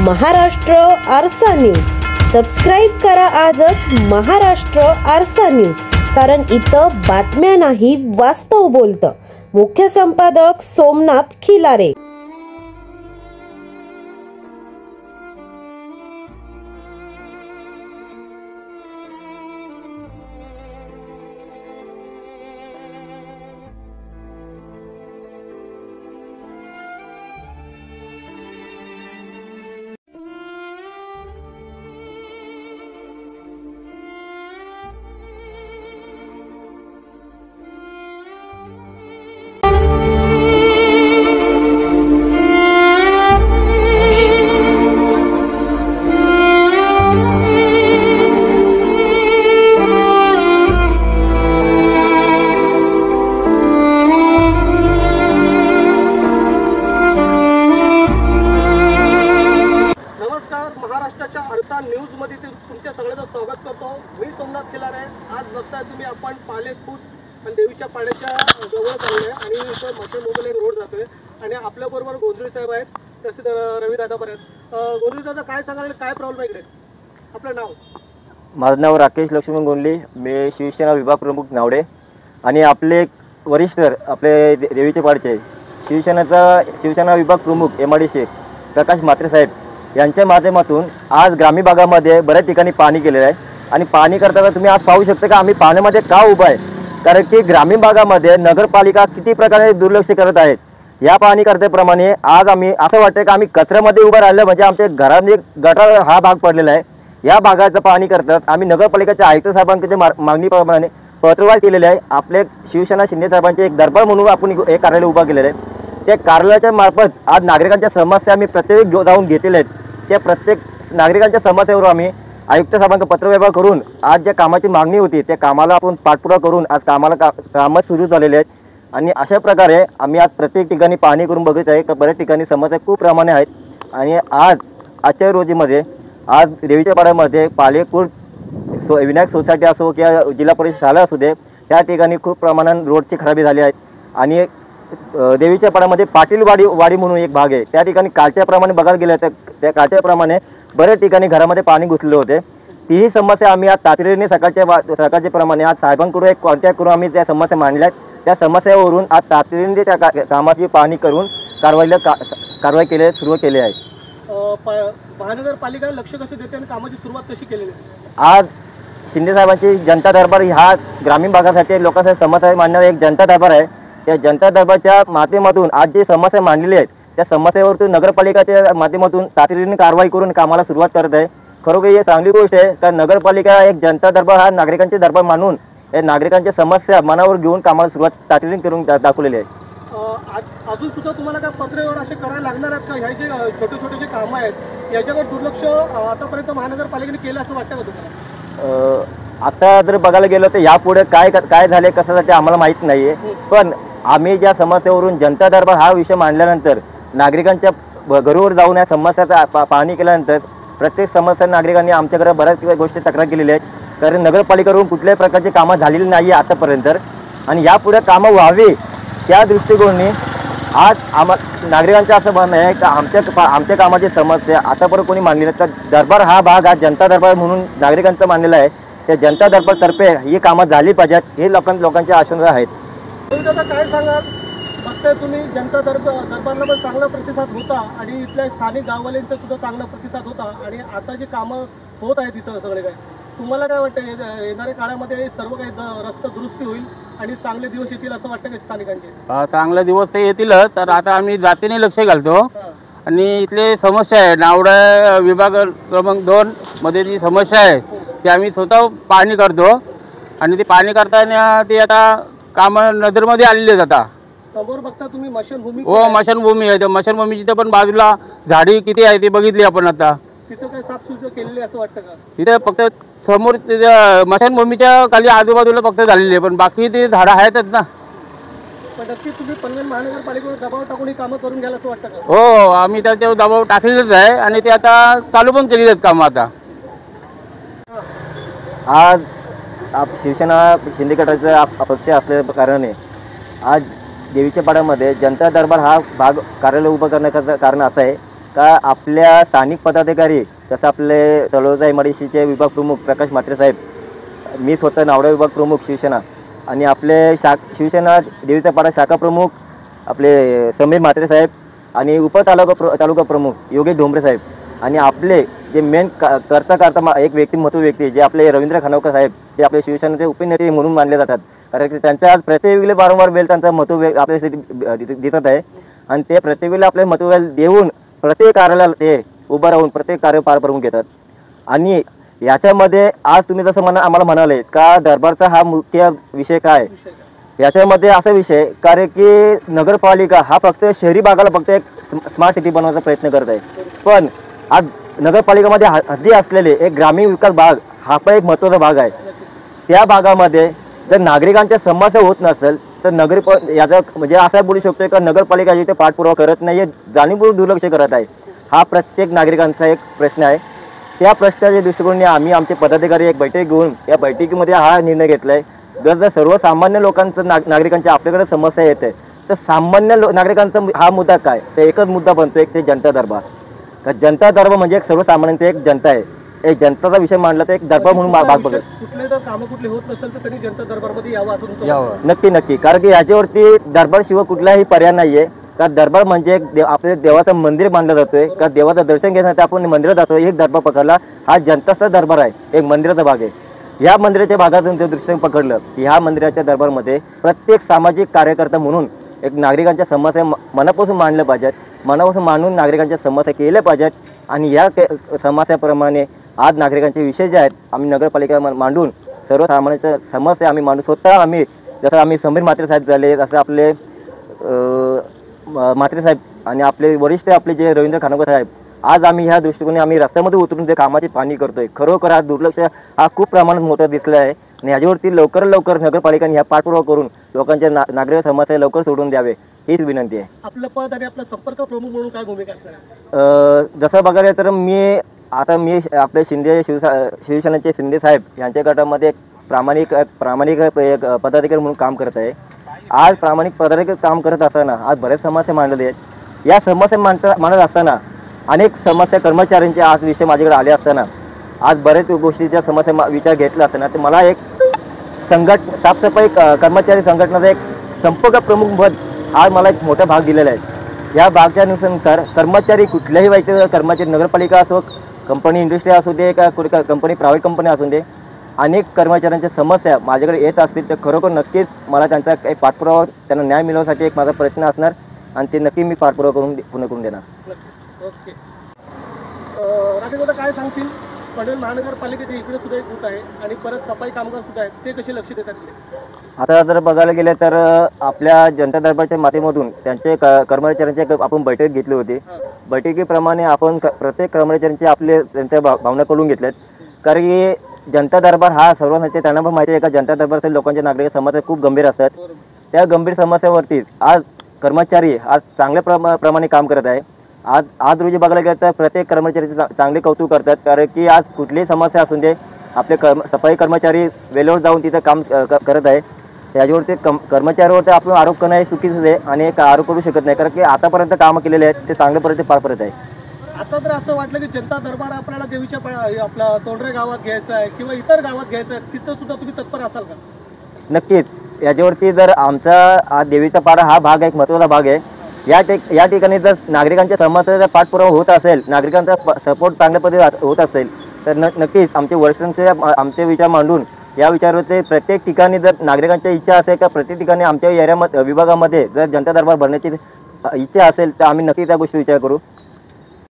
महाराष्ट्र आरसा news. Subscribe करा आजच महाराष्ट्र आरसा न्यूज, कारण इथं बातम्या नाही वास्तव बोलतं। मुख्य संपादक सोमनाथ खिलारे। महाराष्ट्राच्या आरसा न्यूज मध्ये तुमच्या सगळ्यांचं स्वागत करतो। मी सोमनाथ खिलारे। आज बघताय तुम्ही आपण पालेखुर्द आणि देवीच्या पाड्याच्या जवळ चाललोय आणि इथं मशीन मोबाईल रोड जातोय आणि आपल्या बरोबर गोंधळी साहेब आहेत, तसेच रवी दादा पण आहेत। गोंधळी दादा, काय सांगाल, काय प्रॉब्लेम आहे इकडे? आपलं नाव? माझं नाव राकेश लक्ष्मण गोंडले, मी शिवसेना विभाग प्रमुख नावडे आणि आपले वरिष्ठ आपले देवीचे पाडचे शिवसेना विभाग प्रमुख MRD शेख प्रकाश म्हात्रे साहेब यांच्या माध्यमातून आज ग्रामीण भागामध्ये बऱ्याच ठिकाणी पाणी केलेलं आहे। आणि पाणी करताना तुम्ही आज पाहू शकता का आम्ही पाण्यामध्ये का उभा आहे, कारण की ग्रामीण भागामध्ये नगरपालिका किती प्रकारे दुर्लक्ष करत आहेत। या पाणी करतेप्रमाणे आज आम्ही असं वाटतं की आम्ही कचऱ्यामध्ये उभं राहिलं, म्हणजे आमच्या घरामध्ये गटार हा भाग पडलेला आहे। या भागाचं पाणी करतात आम्ही नगरपालिकेच्या आयुक्त साहेबांकडे मागणीप्रमाणे पत्रव्यवहार केलेले आहे। आपले शिवसेना शिंदे साहेबांचे एक दरबार म्हणून आपण एक कार्यालय उभा केलेलं आहे। त्या कार्यालयाच्या मार्फत आज नागरिकांच्या समस्या आम्ही प्रत्येक जाऊन घेतलेल्या आहेत। त्या प्रत्येक नागरिकांच्या समस्येवर आम्ही आयुक्त साहेबांना पत्रव्यवहार करून आज ज्या कामाची मागणी होती त्या कामाला आपण पाठपुरावा करून आज कामं सुरू झालेले आहेत। आणि अशा प्रकारे आम्ही आज प्रत्येक ठिकाणी पाहणी करून बघत आहे की बऱ्याच ठिकाणी समस्या खूप प्रमाणे आहेत। आणि आजच्या रोजीमध्ये आज देवीच्या पाड्यामध्ये पालेखुर्द विनायक सोसायटी असो किंवा जिल्हा परिषद शाळा असू दे, त्या ठिकाणी खूप प्रमाणात रोडची खराबी झाली आहे। आणि देवीच्या पाड्यामध्ये पाटीलवाडी म्हणून एक भाग आहे, त्या ठिकाणी कालच्याप्रमाणे बघायला गेलं तर त्या कालच्याप्रमाणे बऱ्याच ठिकाणी घरामध्ये पाणी घुसले होते। तीही समस्या आम्ही आज तातडीने सकाळच्या प्रमाणे आज साहेबांकडून एक कॉन्टॅक्ट करून आम्ही त्या समस्या मांडल्या आहेत। त्या समस्यावरून आज तातडीने त्या कामाची पाहणी करून कारवाई सुरू केली आहे। महानगरपालिका लक्ष कसं देते आणि कामाची सुरुवात कशी केलेली आहे? आज शिंदे साहेबांची जनता दरबार हा ग्रामीण भागासाठी लोकांसाठी समस्या मांडणारा एक जनता दरबार आहे। त्या जनता दरबारच्या माध्यमातून आज जे समस्या मांडलेल्या आहेत त्या समस्येवरती नगरपालिकेच्या माध्यमातून तातडीने कारवाई करून कामाला सुरुवात करत आहे। खरोखर ही चांगली गोष्ट आहे, कारण नगरपालिका एक जनता दरबार हा नागरिकांचे दरबार मानून नागरिकांच्या समस्या मनावर घेऊन कामाला सुरुवात तातडीने करून दाखवलेली आहे। अजून सुद्धा तुम्हाला काय पत्रव्यवहार असे करायला लागणार आहेत का? ह्या जे छोटे छोटे जे कामं आहेत याच्यावर दुर्लक्ष आतापर्यंत महानगरपालिकेने केलं असं वाटतं का तुम्हाला? आता जर बघायला गेलं तर यापुढे काय झाले कशासाठी आम्हाला माहीत नाही आहे, पण आम्ही ज्या समस्येवरून जनता दरबार हा विषय मांडल्यानंतर नागरिकांच्या घरोवर जाऊन या समस्याचा पाहणी केल्यानंतर प्रत्येक समस्या नागरिकांनी आमच्याकडे बऱ्याच गोष्टी तक्रार केलेल्या आहेत, कारण नगरपालिकेकडून कुठल्याही प्रकारची कामं झालेली नाही आहे आतापर्यंत। आणि यापुढे कामं व्हावी त्या दृष्टिकोनाने आज नागरिकांचं असं म्हणणं आहे की आमच्या कामाची समस्या आतापर्यंत कोणी मांडली नाही, तर दरबार हा भाग हा जनता दरबार म्हणून नागरिकांचं मानलेला आहे। त्या जनता दरबारतर्फे ही कामं झाली पाहिजेत हे लोकांचे आशंका आहेत। काय सांगा, बघताय तुम्ही जनता दरबारला पण चांगला प्रतिसाद होता आणि इथल्या स्थानिक गाववाल्यांचा सुद्धा चांगला प्रतिसाद होता आणि आता जी कामं होत आहेत इथं सगळे काय, तुम्हाला काय वाटतं येणाऱ्या काळामध्ये सर्व काही रस्ता दुरुस्ती होईल आणि चांगले दिवस येतील असं वाटतं का स्थानिकांचे? चांगले दिवस तर येतीलच, तर आता आम्ही जातीने लक्ष घालतो आणि इथले समस्या आहे नावडा विभाग क्रमांक 2 मध्ये जी समस्या आहे ती आम्ही स्वतः पाहणी करतो आणि ती पाहणी करताना ती आता कामं नजरमध्ये आलेली आहेत। आता समोर बघता तुम्ही मशानभूमी? हो, मशानभूमी आहे। मशानभूमीची पण बाजूला झाडी किती आहे ती बघितली आपण। आता तिथं काय साफसुथरं केलेली असं वाटतं का? तिथे फक्त समोर मशानभूमीच्या खाली आजूबाजूला फक्त झालेली आहे, पण बाकी ते झाडं आहेतच ना। पण नक्की तुम्ही पनवेल महानगरपालिकेवर दबाव टाकून ही कामं करून घ्याल असं वाटतं का? हो, आम्ही त्याच्यावर दबाव टाकलेलंच आहे आणि ते आता चालू पण केलेली आहेत कामं। आता आज शिवसेना शिंदे गटाचा पक्ष असल्या कारणाने आज देवीच्या पाड्यामध्ये जनता दरबार हा भाग कार्यालय उभं करण्याचं कारण असं आहे का आपल्या स्थानिक पदाधिकारी जसं आपले तळोजा MIDCचे विभाग प्रमुख प्रकाश म्हात्रे साहेब, मी स्वतः नावडा विभाग प्रमुख शिवसेना आणि आपले शिवसेना देवीचा पाडा शाखा प्रमुख आपले समीर म्हात्रे साहेब आणि तालुका प्रमुख योगेश ढोंबरे साहेब आणि आपले जे मेन करता एक व्यक्ती जे आपले रवींद्र खानोकर साहेब, ते आपले शिवसेनेचे उपनेते म्हणून मानले जातात. कारण की त्यांचा आज प्रत्येक वेळी वारंवार वेळ त्यांचा मतभेद आपल्यासाठी दिसत आहे आणि ते प्रत्येक वेळेला आपले मतभेद देऊन प्रत्येक कार्याला ते उभं राहून प्रत्येक कार्य पार पडून घेतात. आणि याच्यामध्ये आज तुम्ही जसं आम्हाला म्हणाले का दरबारचा हा मुख्य विषय काय, याच्यामध्ये असा विषय कारण की नगरपालिका हा फक्त शहरी भागाला फक्त एक स्मार्ट सिटी बनवण्याचा प्रयत्न करत आहे, पण आज नगरपालिकेमध्ये हद्दी असलेले एक ग्रामीण विकास भाग हा पण एक महत्त्वाचा भाग आहे. त्या भागामध्ये जर नागरिकांच्या समस्या होत नसेल तर याचा म्हणजे असं बोलू शकतो का नगरपालिका इथे पाठपुरावा करत नाही, जाणीवपूर्वक दुर्लक्ष करत आहे. हा प्रत्येक नागरिकांचा एक प्रश्न आहे. त्या प्रश्नाच्या दृष्टिकोनाने आम्ही आमचे पदाधिकारी एक बैठक घेऊन या बैठकीमध्ये हा निर्णय घेतला आहे. जर सर्वसामान्य लोकांचं नागरिकांच्या आपल्याकडे समस्या येते तर सामान्य नागरिकांचा हा मुद्दा काय, तर एकच मुद्दा बनतो, एक ते जनता दरबार. तर जनता दरबार म्हणजे एक सर्वसामान्यांची एक जनता आहे. एक जनताचा विषय मांडला तर एक दरबार म्हणून भाग बघेल. कुठले जर कामं कुठले होत नसेल तर त्यांनी जनता दरबारमध्ये यावं असं तुमचं म्हणणं आहे? नक्की, कारण की याच्यावरती दरबार शिवाय कुठलाही पर्याय नाहीये. का दरबार म्हणजे आपल्या देवाचं मंदिर मानलं जातोय, का देवाचं दर्शन घेण्यासाठी आपण मंदिरात जातोय. एक दरबार पकडला हा जनताचा दरबार आहे, एक मंदिराचा भाग आहे. या मंदिराच्या भागातून जर दृष्टीने पकडलं की ह्या मंदिराच्या दरबारमध्ये प्रत्येक सामाजिक कार्यकर्ता म्हणून एक नागरिकांच्या समस्या मनापासून मांडल्या पाहिजेत, मनापासून मांडून नागरिकांच्या समस्या केल्या पाहिजेत. आणि या समस्याप्रमाणे आज नागरिकांचे विषय जे आहेत आम्ही नगरपालिका मांडून सर्वसामान्यांच्या समस्या आम्ही मांडून स्वतः आम्ही जसं आम्ही समीर म्हात्रे साहेब झाले, जसं आपले म्हात्रे साहेब आणि आपले वरिष्ठ आपले जे रवींद्र खानोकर साहेब, आज आम्ही ह्या दृष्टिकोनाने आम्ही रस्त्यामध्ये उतरून ते कामाची पाहणी करतोय. खरोखर हा दुर्लक्ष हा खूप प्रमाणात मोठा दिसला आहे आणि ह्याच्यावरती लवकर नगरपालिकांनी ह्या पाठपुरावा करून लोकांच्या नागरिक समस्या लवकर सोडून द्यावे हीच विनंती आहे. आपलं पद आणि आपला संपर्क प्रमुख म्हणून काय भूमिका असणार? जसं बघायला तर मी आपले शिवसेनेचे शिंदे साहेब यांच्या गटामध्ये एक प्रामाणिक एक पदाधिकारी म्हणून काम करत आहे. आज प्रामाणिक पदाधिकारी काम करत असताना आज बरेच समस्या मांडलेले आहेत. या समस्या मांडत असताना अनेक समस्या कर्मचाऱ्यांचे आज विषय माझ्याकडे आले असताना आज बरेच गोष्टीच्या समस्या विचार घेतला असताना तर मला एक साफसफाई कर्मचारी संघटनाचा एक संपर्क प्रमुख पद आज मला एक मोठा भाग दिलेला आहे. या भागच्या नुसार कर्मचारी कुठल्याही व्हायचे कर्मचारी नगरपालिका असो, कंपनी इंडस्ट्री असू दे, का कंपनी प्रायव्हेट कंपनी असू दे, अनेक कर्मचाऱ्यांच्या समस्या माझ्याकडे येत असतील तर खरोखर नक्कीच मला त्यांचा एक पाठपुरावा त्यांना न्याय मिळवण्यासाठी एक माझा प्रयत्न असणार आणि ते नक्की मी पाठपुरावा पूर्ण करून देणार. ओके. राकेश दादा काय सांगशील? पनवेल महानगरपालिकेच्या इकडे सुद्धा एक बूथ आहे आणि परत सफाई कामगार सुद्धा आहेत, ते कसे लक्ष देतात? आता जर बघायला गेले तर आपल्या जनता दरबारच्या माध्यमातून त्यांचे कर्मचाऱ्यांची आपण बैठक घेतली होती. बैठकीप्रमाणे आपण प्रत्येक कर्मचाऱ्यांचे आपले त्यांच्या भावना कळून घेतल्यात. कारण की जनता दरबार हा सर्वांसाठी त्यांना पण माहिती आहे का जनता दरबार लोकांच्या नागरिक समस्या खूप गंभीर असतात. त्या गंभीर समस्यावरती आज कर्मचारी आज चांगल्या प्रमाणे काम करत आहे. आज रोजी बघायला गेलं तर प्रत्येक कर्मचारीचे चांगले कौतुक करतात. कारण की आज कुठलीही समस्या असून दे आपले सफाई कर्मचारी वेळेवर जाऊन तिथं काम करत आहे. त्याच्यावरती कर्मचाऱ्यावरती आपण आरोप करणं हे चुकीचं आहे आणि एक आरोप करू शकत नाही. कारण की आतापर्यंत कामं केलेले आहेत ते चांगल्यापर्यंत पार पडत आहे. आता तर असं वाटलं की जनता दरबार आपल्याला देवीच्या आपला तोंडरे गावात घ्यायचा आहे किंवा इतर गावात घ्यायचं आहे, तिथं सुद्धा तुम्ही तत्पर असाल का? नक्कीच. याच्यावरती जर आमचा देवीचा पाडा हा भाग एक महत्त्वाचा भाग आहे. या ठिकाणी जर नागरिकांच्या समस्याचा पाठपुरावा होत असेल, नागरिकांचा सपोर्ट चांगल्या पद्धतीने होत असेल तर नक्कीच आमचे वरिष्ठांचे आमचे विचार मांडून या विचारावरती प्रत्येक ठिकाणी जर नागरिकांच्या इच्छा असेल का प्रत्येक ठिकाणी आमच्या एरियामध्ये विभागामध्ये जर जनता दरबार भरण्याची इच्छा असेल तर आम्ही नक्की त्या गोष्टी विचार करू.